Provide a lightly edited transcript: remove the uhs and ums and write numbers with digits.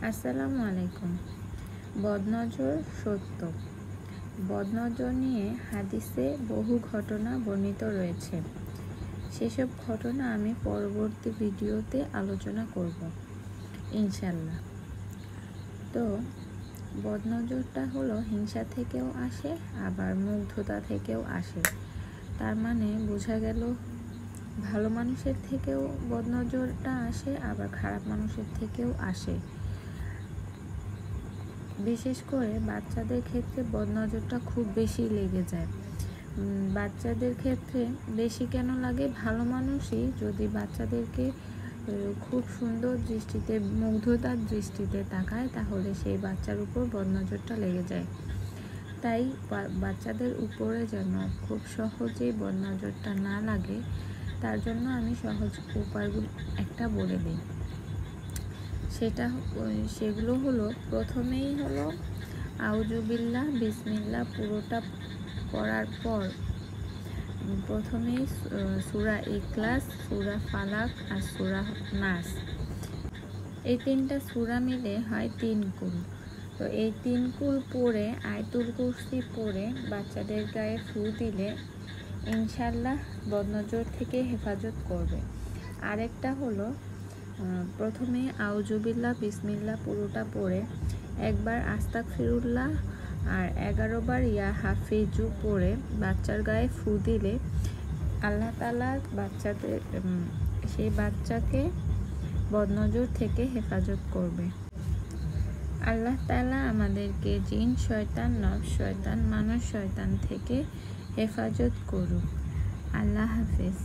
আসসালামু আলাইকুম। বদনজর সত্য। বদনজর নিয়ে হাদিসে বহু ঘটনা বর্ণিত রয়েছে। সেসব ঘটনা আমি পরবর্তী ভিডিওতে আলোচনা করব ইনশাল্লাহ। তো বদনজরটা হলো হিংসা থেকেও আসে, আবার মুগ্ধতা থেকেও আসে। তার মানে বোঝা গেল ভালো মানুষের থেকেও বদনজরটা আসে, আবার খারাপ মানুষের থেকেও আসে। বিশেষ করে বাচ্চাদের ক্ষেত্রে বদনজরটা খুব বেশি লেগে যায়। বাচ্চাদের ক্ষেত্রে বেশি কেন লাগে? ভালো মানুষই যদি বাচ্চাদেরকে খুব সুন্দর দৃষ্টিতে, মুগ্ধতার দৃষ্টিতে তাকায়, তাহলে সেই বাচ্চার উপর বদনজরটা লেগে যায়। তাই বাচ্চাদের উপরে যেন খুব সহজেই বদনজরটা না লাগে, তার জন্য আমি সহজ উপায়গুলো একটা বলে দিই। সেগুলো হলো, প্রথমেই হলো আউযুবিল্লাহ বিসমিল্লাহ পুরোটা পড়ার পর প্রথমেই সূরা ইখলাস, সূরা ফালাক আর সূরা নাস, এই তিনটা সূরা মিলে হয় 3 কুল। তো এই 3 কুল পড়ে আয়াতুল কুরসি পড়ে বাচ্চাদের গায়ে ফু দিলে ইনশাল্লাহ বদনজর থেকে হেফাজত করবে। আরেকটা হলো, প্রথমে আউযুবিল্লাহ বিসমিল্লাহ পুরোটা পড়ে একবার আস্তাগফিরুল্লাহ আর 11 বার ইয়া হাফিজু পড়ে বাচ্চার গায়ে ফু দিলে আল্লাহ তাআলা সেই বাচ্চাকে বদনজর থেকে হেফাজত করবে। আল্লাহ তাআলা আমাদেরকে জিন শয়তান, নফস শয়তান, মানুষ শয়তান থেকে হেফাজত করুক। আল্লাহ হাফেজ।